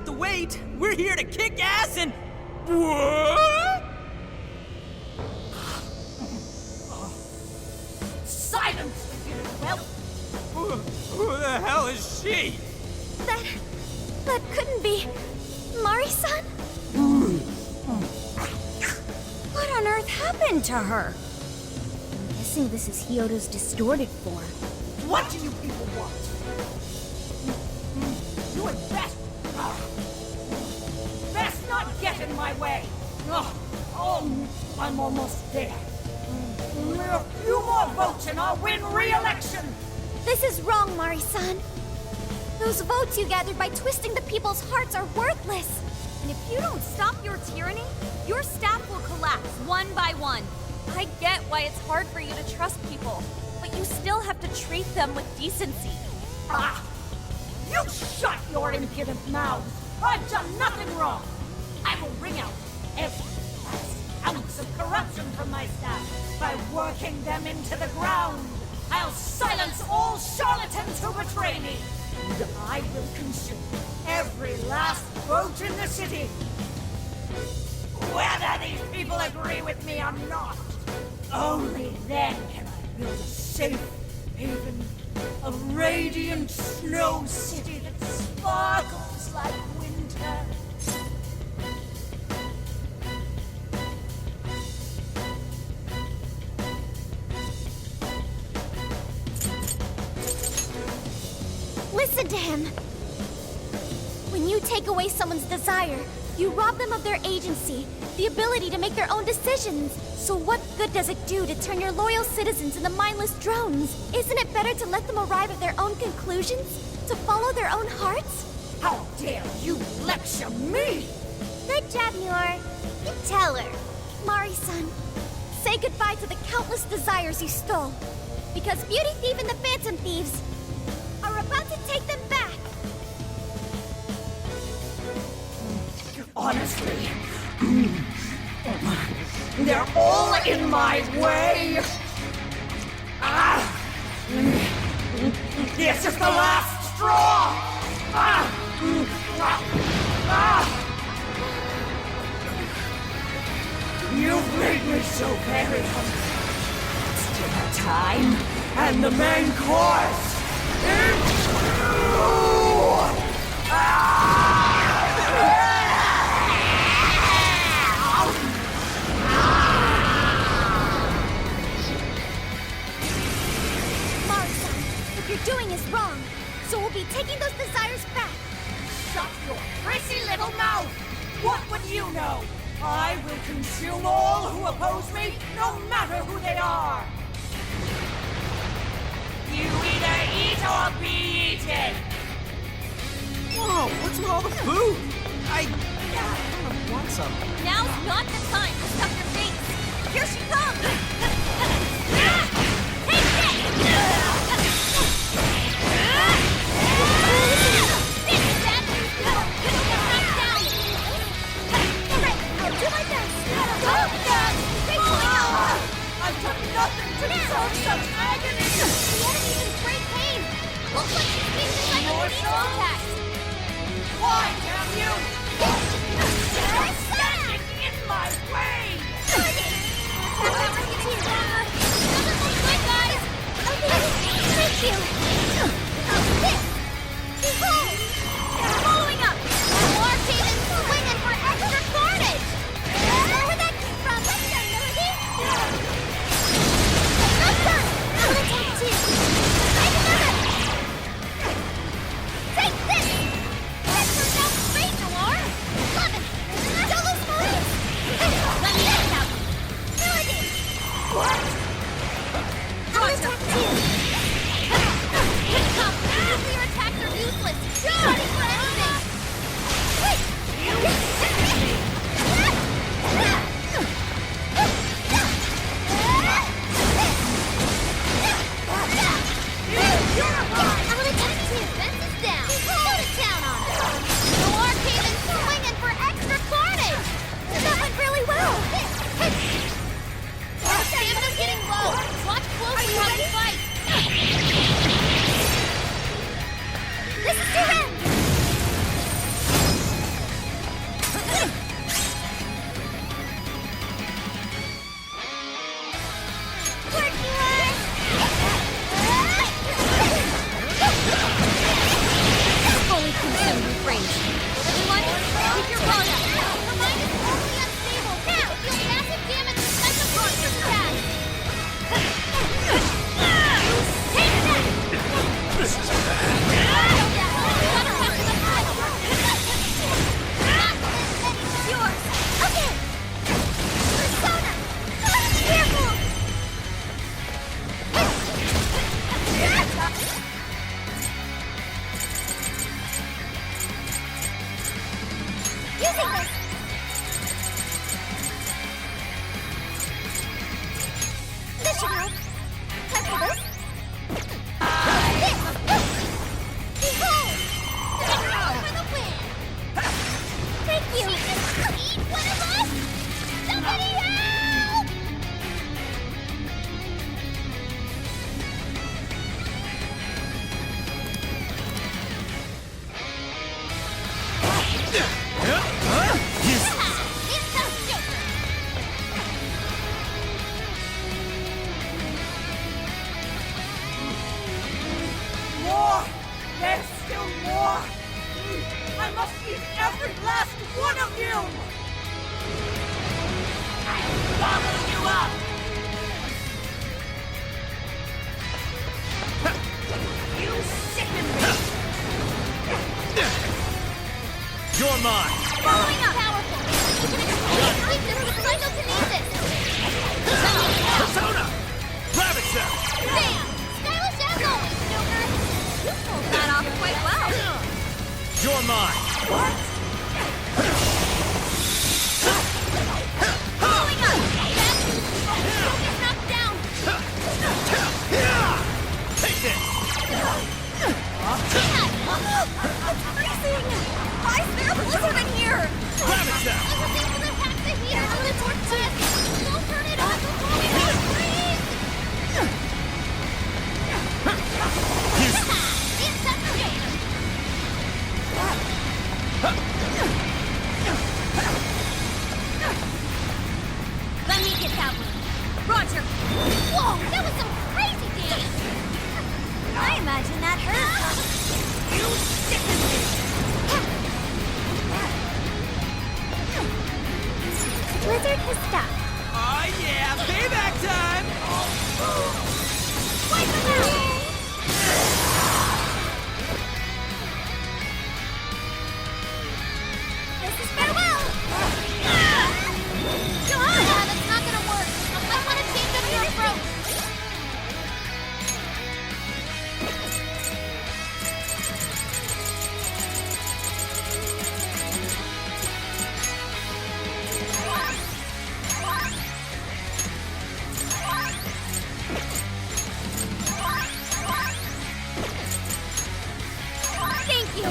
to wait. We're here to kick ass and... What? Silence! Well, Who the hell is she? That couldn't be... Mari-san? What on earth happened to her? I'm guessing this is Hyodo's distorted form. what do you people want? You had best not get in my way. Oh, I'm almost there. A few more votes and I'll win re-election. This is wrong, Mari-san. Those votes you gathered by twisting the people's hearts are worthless. And if you don't stop your tyranny, your staff will collapse one by one. I get why it's hard for you to trust people, but you still have to treat them with decency. You shut your impudent mouths. I've done nothing wrong. I will wring out every last ounce of corruption from my staff by working them into the ground. I'll silence all charlatans who betray me. And I will consume every last vote in the city. Whether these people agree with me or not, only then can I build a safe haven, a radiant snow city that sparkles like winter. Listen to him. When you take away someone's desire, you rob them of their agency, the ability to make their own decisions. So what good does it do to turn your loyal citizens into mindless drones? Isn't it better to let them arrive at their own conclusions? To follow their own hearts? How dare you lecture me? Good job, Muir. You tell her. Mari-san, say goodbye to the countless desires you stole. Because Beauty Thief and the Phantom Thieves are about to take them back. Honestly, they're all in my way. This is the last straw. You've made me so very hungry. It's dinner time, and the main course is Mari-san, what you're doing is wrong. So we'll be taking those desires back. Shut your prissy little mouth! What would you know? I will consume all who oppose me, no matter who they are! You either eat or be eaten! Whoa, what's with all the food? I want some. Now's not the time to stuff your face. Here she comes! Take this! Do my best. I've done nothing to deserve such agony! The enemy's in great pain. Looks like she's being designed More with a so? attack. Why, damn you? You're standing in my way! Doesn't look good, guys. Thank you. This. Behold. Following up. More demons swinging for extra carnage. Where that came from? Let's go, Melody. Not done. I'm gonna take two. Take another. Take this. That turned out great, Noir. Love it. Don't lose focus. Let me get out. Melody. What? I'm gonna talk to you. There's still more! I must eat every last one of you! I'll gobble you up! You sicken me! You're mine! Following up! Powerful! You can exploit weakness with psychokinesis! Persona! Rabbit Cell! Bam! Stylish as always, Joker! You pulled that off quite well. You're mine! What? Following up! Yes! Focus knocked down! Take this! It's freezing! Why is there a blizzard in here? Rabbit Cell! I was able to hack the heater on the torches! Don't turn it off before we don't freeze! The incendiary! Let me get that one. Roger. Whoa, that was some crazy dance! I imagine that hurt. You sicken me! Blizzard has stopped. Oh yeah! Payback time! Wipe them out! This is farewell! That's not gonna work. I want to change up your approach. Thank you.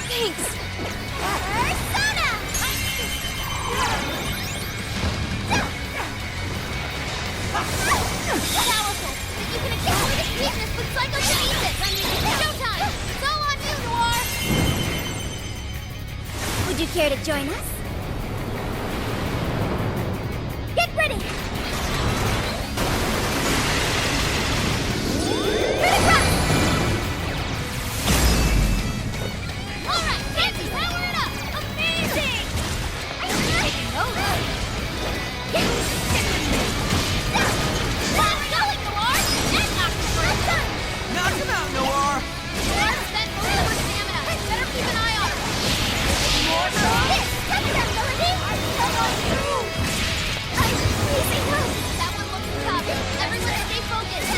Thanks. Persona! Powerful, but you can exploit its weakness with psychokinesis. Showtime! It's all on you, Noir! Would you care to join us? Get ready! Alright, Nancy, power it up! Amazing! Taking over! Get going, Noir! That knocked him out! Knock him out, Noir! Noir spent most of her stamina. Better keep an eye on her. More this! Touch that, Melody! Come on, you! I'm freezing out! That one looks tough. Everyone stay focused.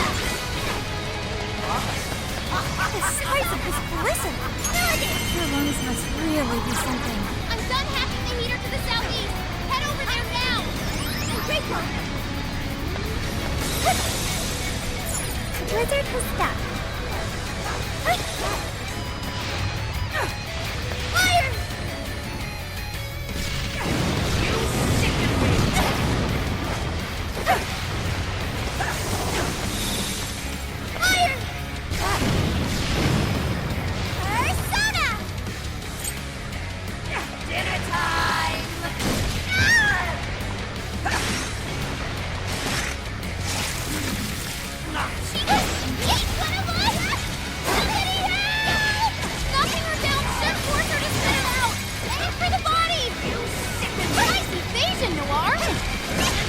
The size of this blizzard. Melody! Your lungs must really be something. I'm done hacking the heater to the southeast. Head over there now. Mariko! The blizzard has stopped. Fire! You sicken me! Fire! Persona! Dinner time! She just ate one of us! Somebody help! Knocking her down should force her to spit it out! Aim for the body! You sicken me! Nice evasion, Noir!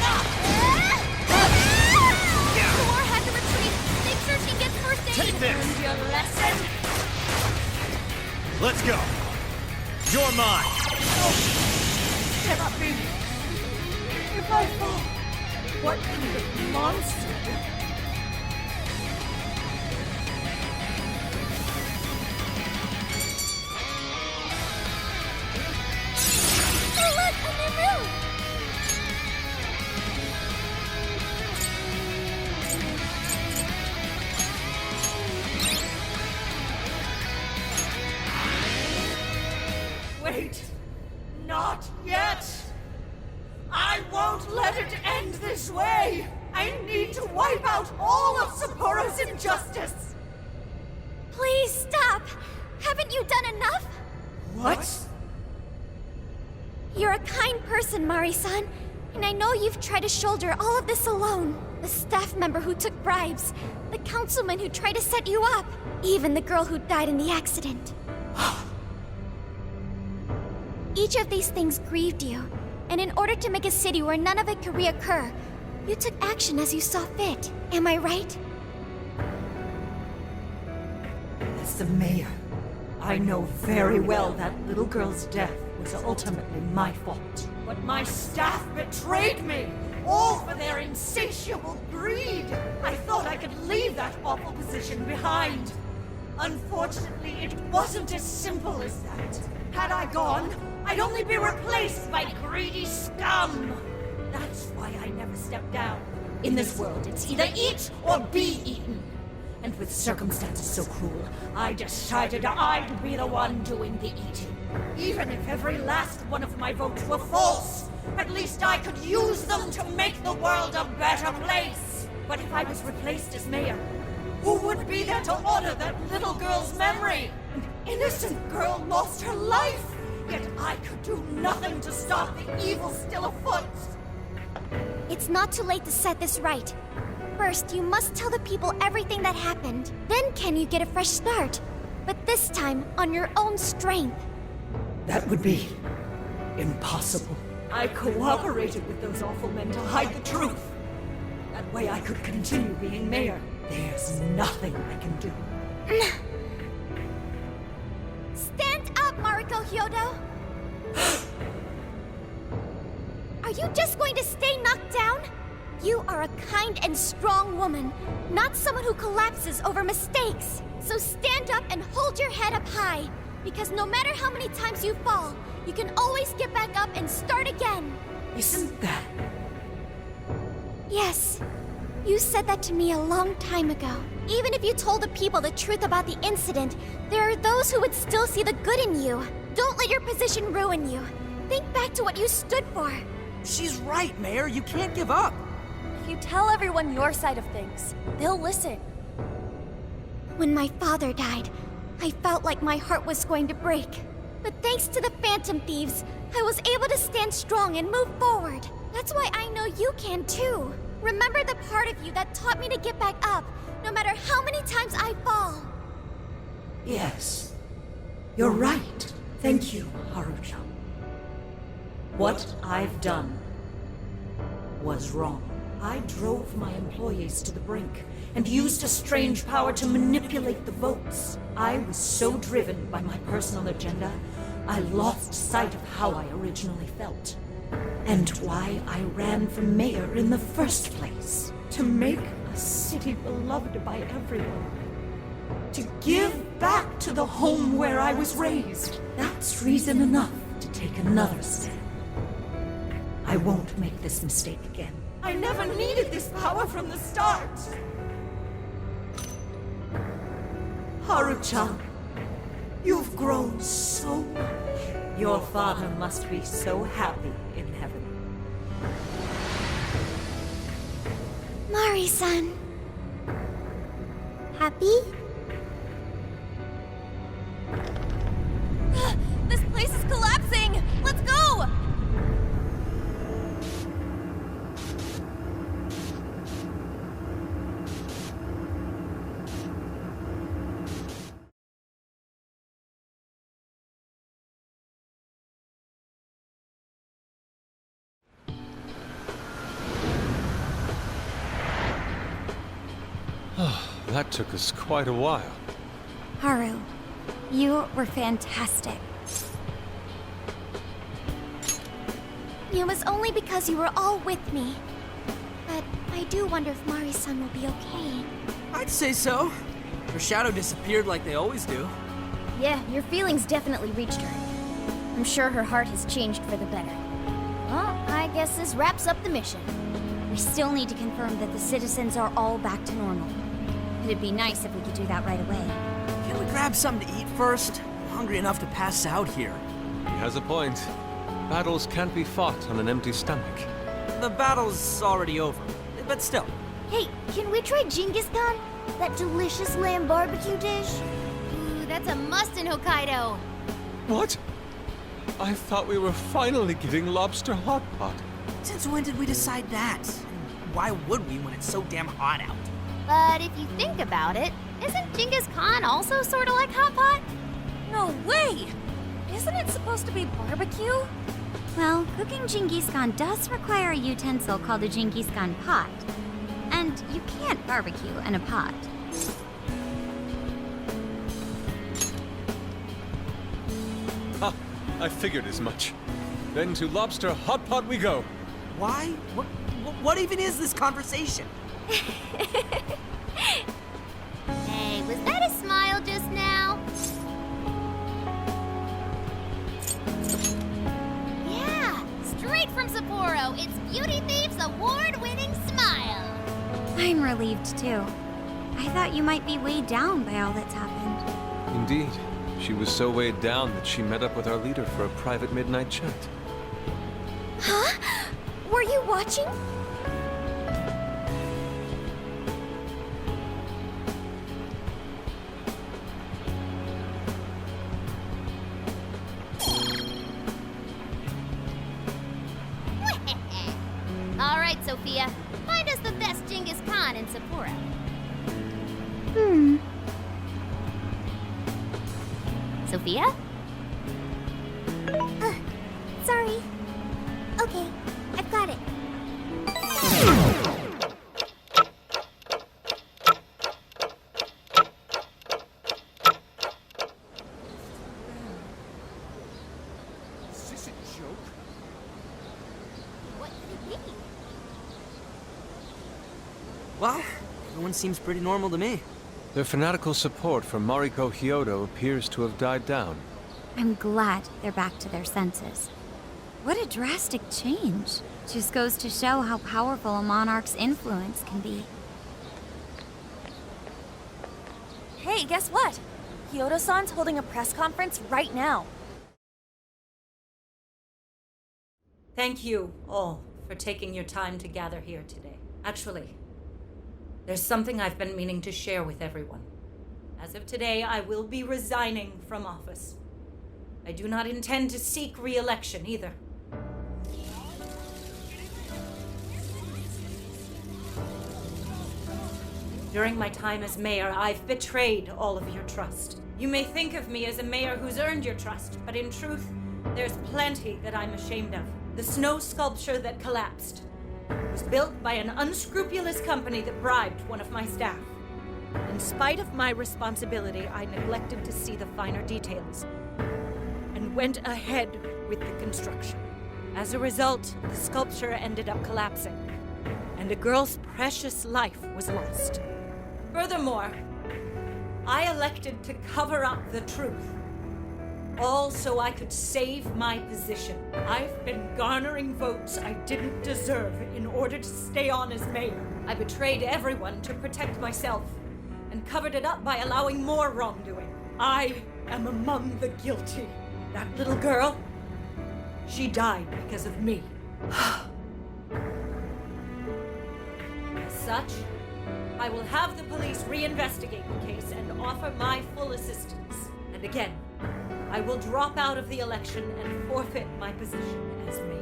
Enough! Noir had to retreat. Make sure she gets first aid. Take this! Learned your lesson? Let's go! You're mine! Cannot be! If I fall, what kind of monster? Oh, look! A new room! Wait! Not yet! I won't let it end this way! I need to wipe out all of Sapporo's injustice! Please stop! Haven't you done enough? What? You're a kind person, Mari-san, and I know you've tried to shoulder all of this alone. The staff member who took bribes, the councilman who tried to set you up, even the girl who died in the accident. Each of these things grieved you, and in order to make a city where none of it could reoccur, you took action as you saw fit. Am I right? As the mayor, I know very well that little girl's death was ultimately my fault. But my staff betrayed me, all for their insatiable greed. I thought I could leave that awful position behind. Unfortunately, it wasn't as simple as that. Had I gone, I'd only be replaced by greedy scum. That's why I never stepped down. In this world, it's either eat or be eaten. And with circumstances so cruel, I decided I'd be the one doing the eating. Even if every last one of my votes were false, at least I could use them to make the world a better place. But if I was replaced as mayor, who would be there to honor that little girl's memory? An innocent girl lost her life, yet I could do nothing to stop the evil still afoot. It's not too late to set this right. First, you must tell the people everything that happened. Then can you get a fresh start? But this time, on your own strength. That would be impossible. I cooperated with those awful men to hide the truth. That way I could continue being mayor. There's nothing I can do. Stand up, Mariko Hyodo! Are you just going to stay knocked down? You are a kind and strong woman, not someone who collapses over mistakes. So stand up and hold your head up high, because no matter how many times you fall, you can always get back up and start again. Isn't that... Yes. You said that to me a long time ago. Even if you told the people the truth about the incident, there are those who would still see the good in you. Don't let your position ruin you. Think back to what you stood for. She's right, Mayor. You can't give up. If you tell everyone your side of things, they'll listen. When my father died, I felt like my heart was going to break. But thanks to the Phantom Thieves, I was able to stand strong and move forward. That's why I know you can too. Remember the part of you that taught me to get back up, no matter how many times I fall. Yes. You're right. Thank you, Harucha. What I've done was wrong. I drove my employees to the brink and used a strange power to manipulate the votes. I was so driven by my personal agenda, I lost sight of how I originally felt. And why I ran for mayor in the first place. To make a city beloved by everyone. To give back to the home where I was raised. That's reason enough to take another step. I won't make this mistake again. I never needed this power from the start. Harucha, you've grown so much. Your father must be so happy in heaven. Mari-san. Happy? This place is collapsing! Let's go! That took us quite a while. Haru, you were fantastic. It was only because you were all with me. But I do wonder if Mari-san will be okay. I'd say so. Her shadow disappeared like they always do. Yeah, your feelings definitely reached her. I'm sure her heart has changed for the better. Well, I guess this wraps up the mission. We still need to confirm that the citizens are all back to normal. It'd be nice if we could do that right away. Can we grab something to eat first? I'm hungry enough to pass out here. He has a point. Battles can't be fought on an empty stomach. The battle's already over, but still. Hey, can we try Genghis Khan? That delicious lamb barbecue dish? Ooh, that's a must in Hokkaido. What? I thought we were finally getting lobster hot pot. Since when did we decide that? why would we when it's so damn hot out? But if you think about it, isn't Genghis Khan also sort of like Hot Pot? No way! Isn't it supposed to be barbecue? Well, cooking Genghis Khan does require a utensil called a Genghis Khan pot. And you can't barbecue in a pot. Ha! I figured as much. Then to Lobster Hot Pot we go. Why? What even is this conversation? Hey, was that a smile just now? Yeah, straight from Sapporo, it's Beauty Thief's award-winning smile. I'm relieved too. I thought you might be weighed down by all that's happened. Indeed. She was so weighed down that she met up with our leader for a private midnight chat. Huh? Were you watching? All right, Sophia, find us the best Genghis Khan in Sapporo. Sophia? Sorry. Okay, I've got it. Is this a joke? What could it be? Well, everyone seems pretty normal to me. Their fanatical support for Mariko Hyodo appears to have died down. I'm glad they're back to their senses. What a drastic change. Just goes to show how powerful a monarch's influence can be. Hey, guess what? Hyodo-san's holding a press conference right now. Thank you all for taking your time to gather here today. Actually, there's something I've been meaning to share with everyone. As of today, I will be resigning from office. I do not intend to seek re-election either. During my time as mayor, I've betrayed all of your trust. You may think of me as a mayor who's earned your trust, but in truth, there's plenty that I'm ashamed of. The snow sculpture that collapsed was built by an unscrupulous company that bribed one of my staff. In spite of my responsibility, I neglected to see the finer details and went ahead with the construction. As a result, the sculpture ended up collapsing, and a girl's precious life was lost. Furthermore, I elected to cover up the truth, all so I could save my position. I've been garnering votes I didn't deserve in order to stay on as mayor. I betrayed everyone to protect myself and covered it up by allowing more wrongdoing. I am among the guilty. That little girl, she died because of me. As such, I will have the police reinvestigate the case and offer my full assistance. And again, I will drop out of the election and forfeit my position as mayor.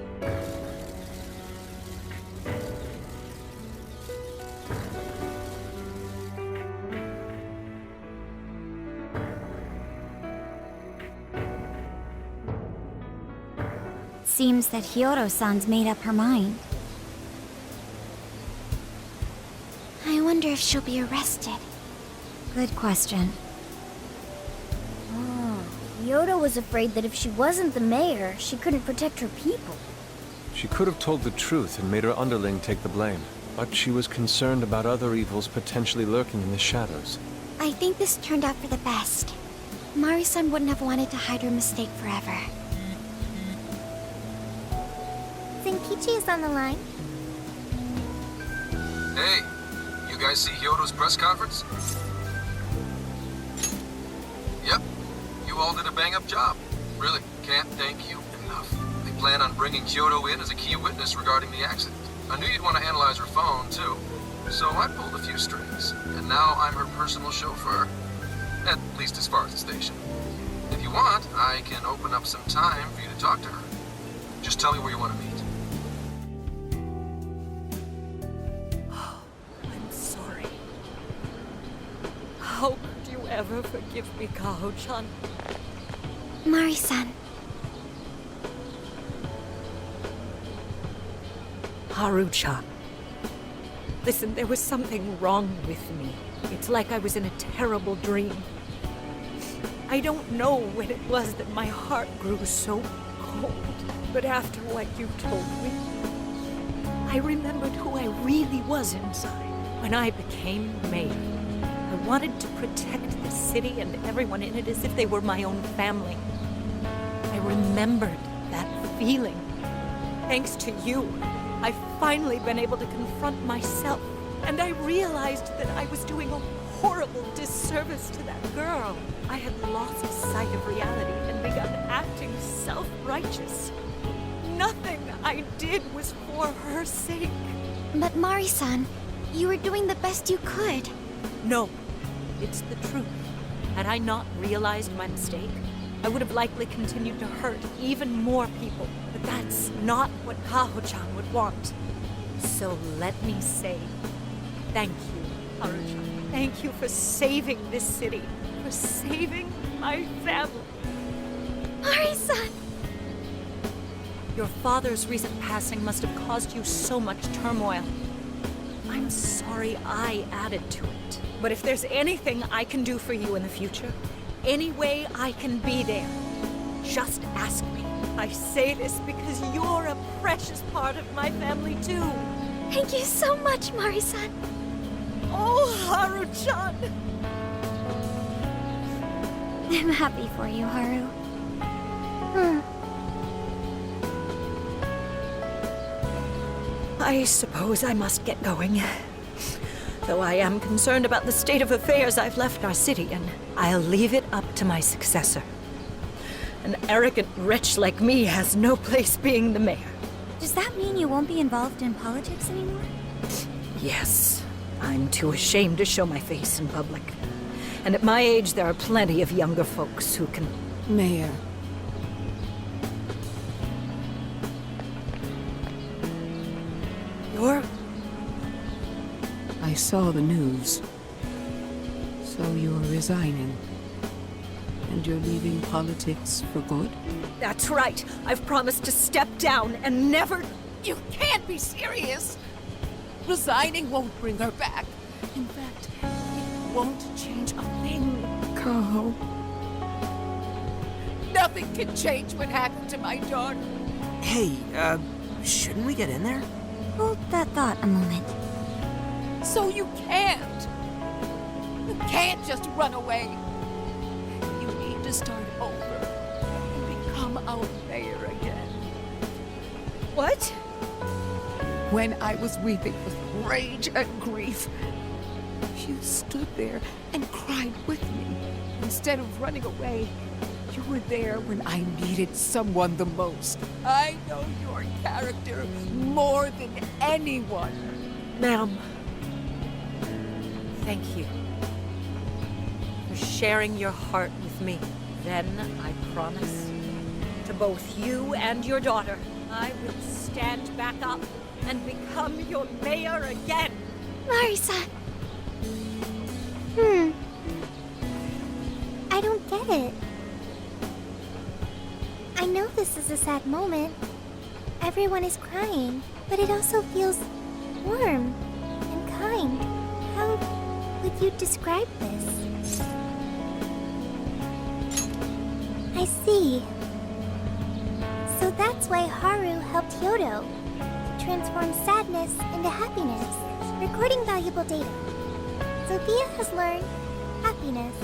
Seems that Hyodo-san's made up her mind. I wonder if she'll be arrested. Good question. Yoda was afraid that if she wasn't the mayor, she couldn't protect her people. She could have told the truth and made her underling take the blame, but she was concerned about other evils potentially lurking in the shadows. I think this turned out for the best. Mari-san wouldn't have wanted to hide her mistake forever. Zenkichi is on the line. Hey, you guys see Hyodo's press conference? Yep, you all did a bang-up job. Really, can't thank you enough. They plan on bringing Hyodo in as a key witness regarding the accident. I knew you'd want to analyze her phone, too. So I pulled a few strings, and now I'm her personal chauffeur. At least as far as the station. If you want, I can open up some time for you to talk to her. Just tell me where you want to meet. ever forgive me, Kaho-chan? Mari-san. Haru-chan. Listen, there was something wrong with me. It's like I was in a terrible dream. I don't know when it was that my heart grew so cold, but after what you told me, I remembered who I really was inside. When I became mayor, I wanted to protect the city and everyone in it as if they were my own family. I remembered that feeling. Thanks to you, I've finally been able to confront myself, and I realized that I was doing a horrible disservice to that girl. I had lost sight of reality and begun acting self-righteous. Nothing I did was for her sake. But Mari-san, you were doing the best you could. No, it's the truth. Had I not realized my mistake, I would have likely continued to hurt even more people. But that's not what Kaho-chan would want. So let me say, thank you, Haru-chan. Thank you for saving this city, for saving my family. Mari-san! Your father's recent passing must have caused you so much turmoil. I'm sorry I added to it. But if there's anything I can do for you in the future, any way I can be there, just ask me. I say this because you're a precious part of my family too. Thank you so much, Mari-san. Oh, Haru-chan! I'm happy for you, Haru. I suppose I must get going. Though I am concerned about the state of affairs I've left our city in, I'll leave it up to my successor. An arrogant wretch like me has no place being the mayor. Does that mean you won't be involved in politics anymore? Yes, I'm too ashamed to show my face in public. And at my age, there are plenty of younger folks who can... Mayor. You're... I saw the news. So you're resigning. And you're leaving politics for good? That's right. I've promised to step down and never... You can't be serious! Resigning won't bring her back. In fact, it won't change a thing. Kaho. Nothing can change what happened to my daughter. Hey, shouldn't we get in there? Hold that thought a moment. So you can't. You can't just run away. You need to start over and become our mayor again. What? When I was weeping with rage and grief, you stood there and cried with me. Instead of running away, you were there when I needed someone the most. I know your character more than anyone. Ma'am, thank you for sharing your heart with me. Then I promise to both you and your daughter, I will stand back up and become your mayor again. Mari-san. I don't get it. I know this is a sad moment. Everyone is crying, but it also feels warm and kind. How would you describe this? I see. So that's why Haru helped Yodo to transform sadness into happiness, recording valuable data. Sophia has learned happiness.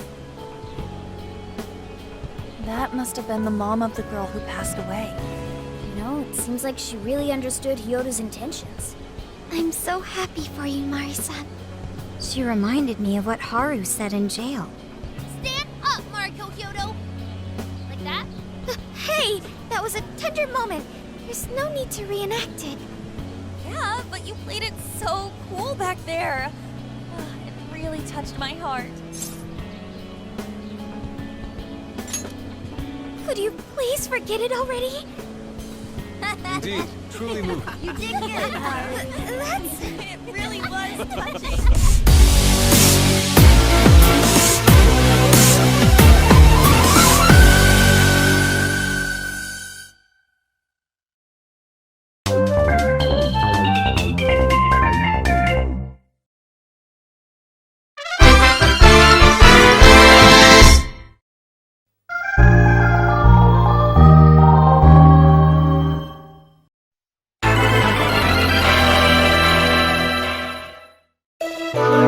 That must have been the mom of the girl who passed away. You know, it seems like she really understood Hyodo's intentions. I'm so happy for you, Mari-san. She reminded me of what Haru said in jail. Stand up, Mariko Hyodo! Like that? Hey! That was a tender moment. There's no need to reenact it. Yeah, but you played it so cool back there. It really touched my heart. Could you please forget it already? Indeed, truly moving. You did good, Haru. It really was touching. Bye.